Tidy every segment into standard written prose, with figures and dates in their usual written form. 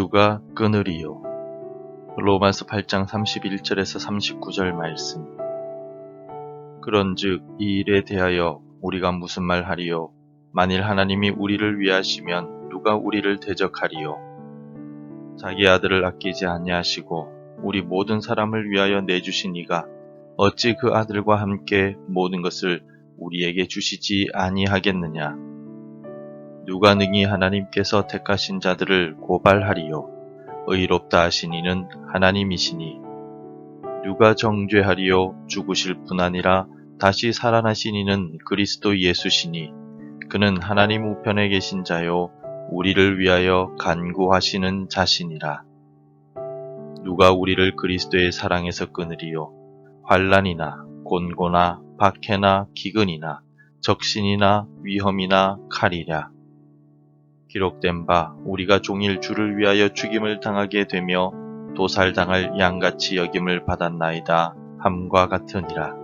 누가 끊으리요? 로마서 8장 31절에서 39절 말씀. 그런즉 이 일에 대하여 우리가 무슨 말 하리요? 만일 하나님이 우리를 위하시면 누가 우리를 대적하리요? 자기 아들을 아끼지 아니하시고 우리 모든 사람을 위하여 내주신 이가 어찌 그 아들과 함께 모든 것을 우리에게 주시지 아니하겠느냐? 누가 능히 하나님께서 택하신 자들을 고발하리요? 의롭다 하신 이는 하나님이시니. 누가 정죄하리요? 죽으실 뿐 아니라 다시 살아나신 이는 그리스도 예수시니. 그는 하나님 우편에 계신 자요 우리를 위하여 간구하시는 자시니라. 누가 우리를 그리스도의 사랑에서 끊으리요? 환난이나 곤고나 박해나 기근이나 적신이나 위험이나 칼이랴. 기록된 바 우리가 종일 주를 위하여 죽임을 당하게 되며 도살당할 양같이 여김을 받았나이다 함과 같으니라.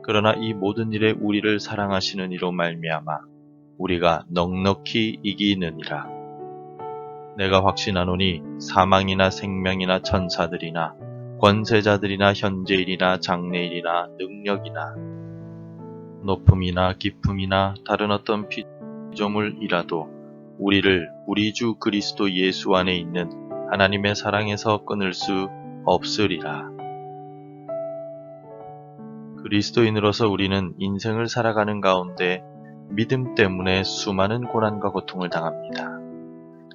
그러나 이 모든 일에 우리를 사랑하시는 이로 말미암아 우리가 넉넉히 이기느니라. 내가 확신하노니 사망이나 생명이나 천사들이나 권세자들이나 현재일이나 장래일이나 능력이나 높음이나 깊음이나 다른 어떤 피조물이라도 우리를 우리 주 그리스도 예수 안에 있는 하나님의 사랑에서 끊을 수 없으리라. 그리스도인으로서 우리는 인생을 살아가는 가운데 믿음 때문에 수많은 고난과 고통을 당합니다.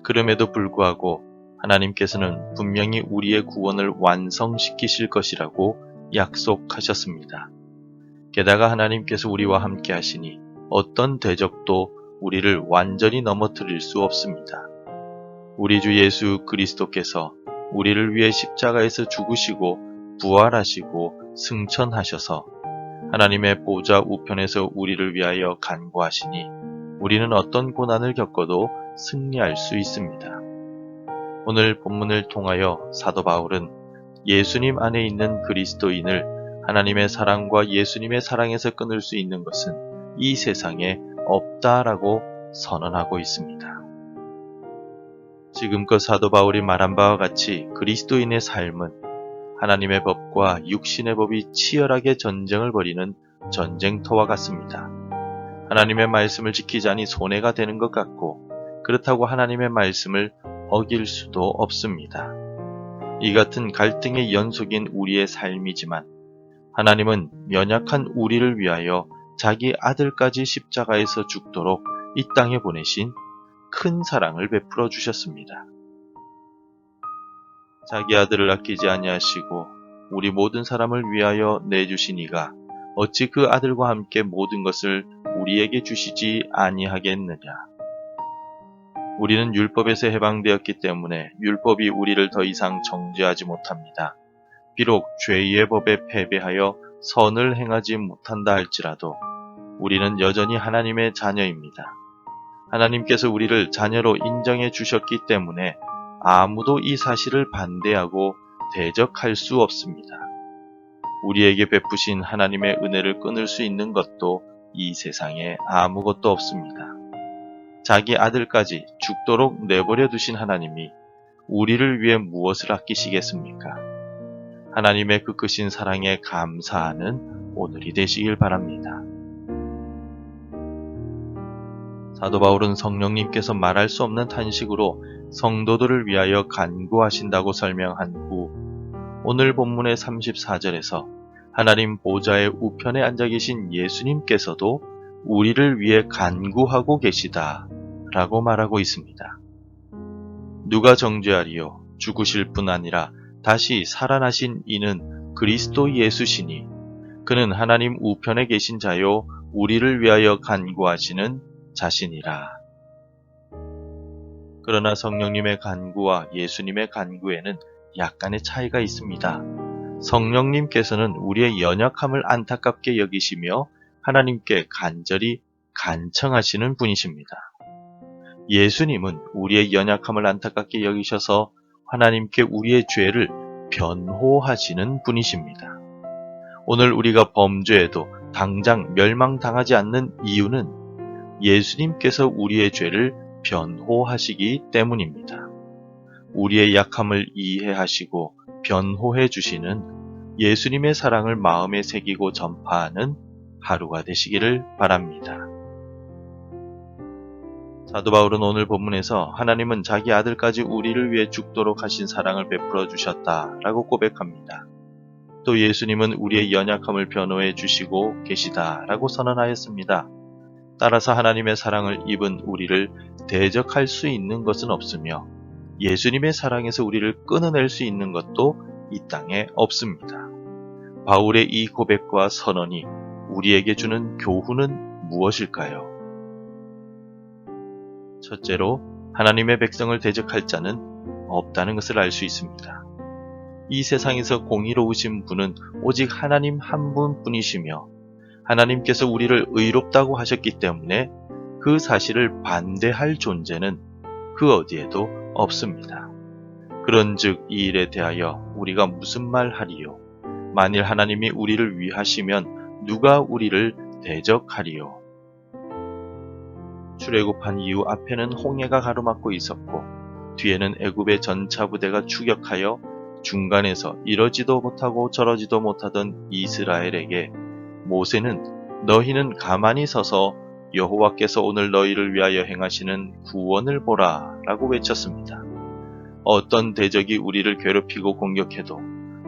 그럼에도 불구하고 하나님께서는 분명히 우리의 구원을 완성시키실 것이라고 약속하셨습니다. 게다가 하나님께서 우리와 함께 하시니 어떤 대적도 우리를 완전히 넘어뜨릴 수 없습니다. 우리 주 예수 그리스도께서 우리를 위해 십자가에서 죽으시고 부활하시고 승천하셔서 하나님의 보좌 우편에서 우리를 위하여 간구하시니 우리는 어떤 고난을 겪어도 승리할 수 있습니다. 오늘 본문을 통하여 사도 바울은 예수님 안에 있는 그리스도인을 하나님의 사랑과 예수님의 사랑에서 끊을 수 있는 것은 이 세상에 없다라고 선언하고 있습니다. 지금껏 사도 바울이 말한 바와 같이 그리스도인의 삶은 하나님의 법과 육신의 법이 치열하게 전쟁을 벌이는 전쟁터와 같습니다. 하나님의 말씀을 지키자니 손해가 되는 것 같고 그렇다고 하나님의 말씀을 어길 수도 없습니다. 이 같은 갈등의 연속인 우리의 삶이지만 하나님은 연약한 우리를 위하여 자기 아들까지 십자가에서 죽도록 이 땅에 보내신 큰 사랑을 베풀어 주셨습니다. 자기 아들을 아끼지 아니하시고 우리 모든 사람을 위하여 내주신 이가 어찌 그 아들과 함께 모든 것을 우리에게 주시지 아니하겠느냐. 우리는 율법에서 해방되었기 때문에 율법이 우리를 더 이상 정죄하지 못합니다. 비록 죄의 법에 패배하여 선을 행하지 못한다 할지라도 우리는 여전히 하나님의 자녀입니다. 하나님께서 우리를 자녀로 인정해 주셨기 때문에 아무도 이 사실을 반대하고 대적할 수 없습니다. 우리에게 베푸신 하나님의 은혜를 끊을 수 있는 것도 이 세상에 아무것도 없습니다. 자기 아들까지 죽도록 내버려 두신 하나님이 우리를 위해 무엇을 아끼시겠습니까? 하나님의 그 크신 사랑에 감사하는 오늘이 되시길 바랍니다. 사도 바울은 성령님께서 말할 수 없는 탄식으로 성도들을 위하여 간구하신다고 설명한 후 오늘 본문의 34절에서 하나님 보좌의 우편에 앉아 계신 예수님께서도 우리를 위해 간구하고 계시다 라고 말하고 있습니다. 누가 정죄하리요? 죽으실 뿐 아니라 다시 살아나신 이는 그리스도 예수시니 그는 하나님 우편에 계신 자요 우리를 위하여 간구하시는 자신이라. 그러나 성령님의 간구와 예수님의 간구에는 약간의 차이가 있습니다. 성령님께서는 우리의 연약함을 안타깝게 여기시며 하나님께 간절히 간청하시는 분이십니다. 예수님은 우리의 연약함을 안타깝게 여기셔서 하나님께 우리의 죄를 변호하시는 분이십니다. 오늘 우리가 범죄해도 당장 멸망당하지 않는 이유는 예수님께서 우리의 죄를 변호하시기 때문입니다. 우리의 약함을 이해하시고 변호해 주시는 예수님의 사랑을 마음에 새기고 전파하는 하루가 되시기를 바랍니다. 사도 바울은 오늘 본문에서 하나님은 자기 아들까지 우리를 위해 죽도록 하신 사랑을 베풀어 주셨다라고 고백합니다. 또 예수님은 우리의 연약함을 변호해 주시고 계시다라고 선언하였습니다. 따라서 하나님의 사랑을 입은 우리를 대적할 수 있는 것은 없으며 예수님의 사랑에서 우리를 끊어낼 수 있는 것도 이 땅에 없습니다. 바울의 이 고백과 선언이 우리에게 주는 교훈은 무엇일까요? 첫째로 하나님의 백성을 대적할 자는 없다는 것을 알 수 있습니다. 이 세상에서 공의로우신 분은 오직 하나님 한 분뿐이시며 하나님께서 우리를 의롭다고 하셨기 때문에 그 사실을 반대할 존재는 그 어디에도 없습니다. 그런즉 이 일에 대하여 우리가 무슨 말 하리요? 만일 하나님이 우리를 위하시면 누가 우리를 대적하리요? 출애굽한 이후 앞에는 홍해가 가로막고 있었고 뒤에는 애굽의 전차 부대가 추격하여 중간에서 이러지도 못하고 저러지도 못하던 이스라엘에게 모세는 너희는 가만히 서서 여호와께서 오늘 너희를 위하여 행하시는 구원을 보라 라고 외쳤습니다. 어떤 대적이 우리를 괴롭히고 공격해도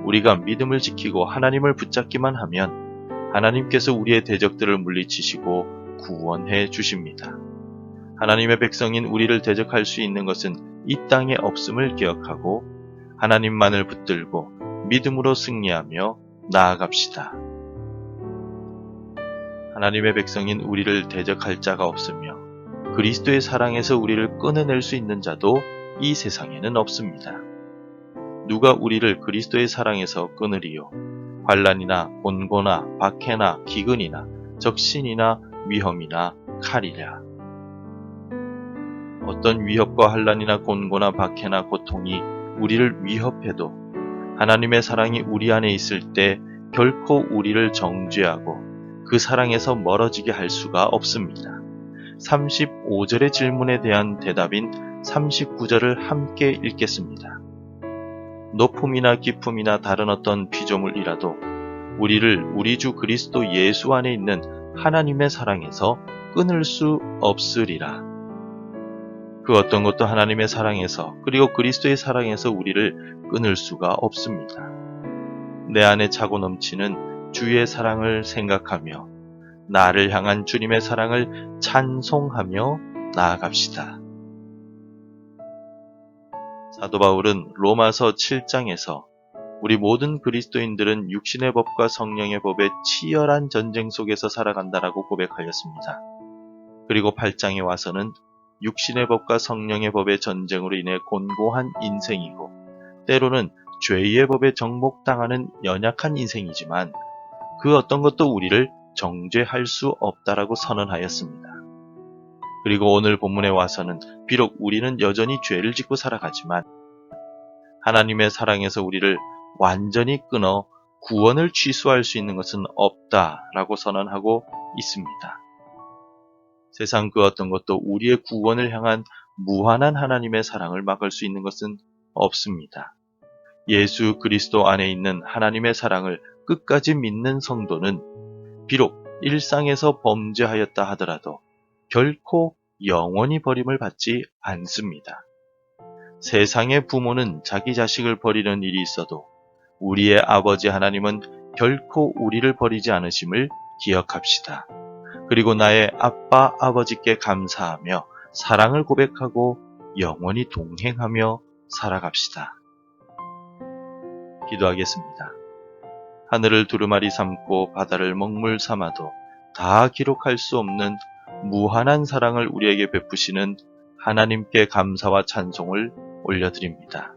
우리가 믿음을 지키고 하나님을 붙잡기만 하면 하나님께서 우리의 대적들을 물리치시고 구원해 주십니다. 하나님의 백성인 우리를 대적할 수 있는 것은 이 땅에 없음을 기억하고 하나님만을 붙들고 믿음으로 승리하며 나아갑시다. 하나님의 백성인 우리를 대적할 자가 없으며 그리스도의 사랑에서 우리를 끊어낼 수 있는 자도 이 세상에는 없습니다. 누가 우리를 그리스도의 사랑에서 끊으리요? 환난이나 곤고나 박해나 기근이나 적신이나 위험이나 칼이랴. 어떤 위협과 환난이나 곤고나 박해나 고통이 우리를 위협해도 하나님의 사랑이 우리 안에 있을 때 결코 우리를 정죄하고 그 사랑에서 멀어지게 할 수가 없습니다. 35절의 질문에 대한 대답인 39절을 함께 읽겠습니다. 높음이나 깊음이나 다른 어떤 피조물이라도 우리를 우리 주 그리스도 예수 안에 있는 하나님의 사랑에서 끊을 수 없으리라. 그 어떤 것도 하나님의 사랑에서 그리고 그리스도의 사랑에서 우리를 끊을 수가 없습니다. 내 안에 차고 넘치는 주의 사랑을 생각하며 나를 향한 주님의 사랑을 찬송하며 나아갑시다. 사도 바울은 로마서 7장에서 우리 모든 그리스도인들은 육신의 법과 성령의 법의 치열한 전쟁 속에서 살아간다라고 고백하였습니다. 그리고 8장에 와서는 육신의 법과 성령의 법의 전쟁으로 인해 곤고한 인생이고 때로는 죄의 법에 정복당하는 연약한 인생이지만 그 어떤 것도 우리를 정죄할 수 없다라고 선언하였습니다. 그리고 오늘 본문에 와서는 비록 우리는 여전히 죄를 짓고 살아가지만 하나님의 사랑에서 우리를 완전히 끊어 구원을 취소할 수 있는 것은 없다라고 선언하고 있습니다. 세상 그 어떤 것도 우리의 구원을 향한 무한한 하나님의 사랑을 막을 수 있는 것은 없습니다. 예수 그리스도 안에 있는 하나님의 사랑을 끝까지 믿는 성도는 비록 일상에서 범죄하였다 하더라도 결코 영원히 버림을 받지 않습니다. 세상의 부모는 자기 자식을 버리는 일이 있어도 우리의 아버지 하나님은 결코 우리를 버리지 않으심을 기억합시다. 그리고 나의 아빠 아버지께 감사하며 사랑을 고백하고 영원히 동행하며 살아갑시다. 기도하겠습니다. 하늘을 두루마리 삼고 바다를 먹물 삼아도 다 기록할 수 없는 무한한 사랑을 우리에게 베푸시는 하나님께 감사와 찬송을 올려드립니다.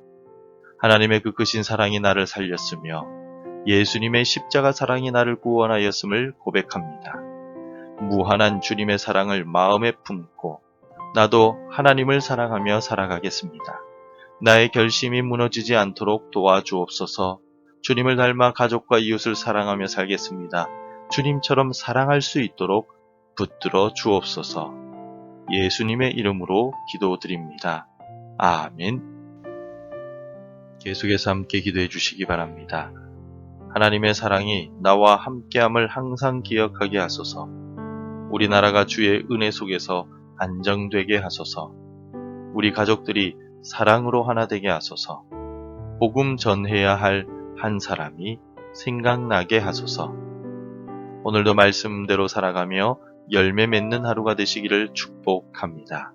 하나님의 그 크신 사랑이 나를 살렸으며 예수님의 십자가 사랑이 나를 구원하였음을 고백합니다. 무한한 주님의 사랑을 마음에 품고 나도 하나님을 사랑하며 살아가겠습니다. 나의 결심이 무너지지 않도록 도와주옵소서. 주님을 닮아 가족과 이웃을 사랑하며 살겠습니다. 주님처럼 사랑할 수 있도록 붙들어 주옵소서. 예수님의 이름으로 기도드립니다. 아멘. 계속해서 함께 기도해 주시기 바랍니다. 하나님의 사랑이 나와 함께함을 항상 기억하게 하소서. 우리나라가 주의 은혜 속에서 안정되게 하소서. 우리 가족들이 사랑으로 하나 되게 하소서. 복음 전해야 할 한 사람이 생각나게 하소서. 오늘도 말씀대로 살아가며 열매 맺는 하루가 되시기를 축복합니다.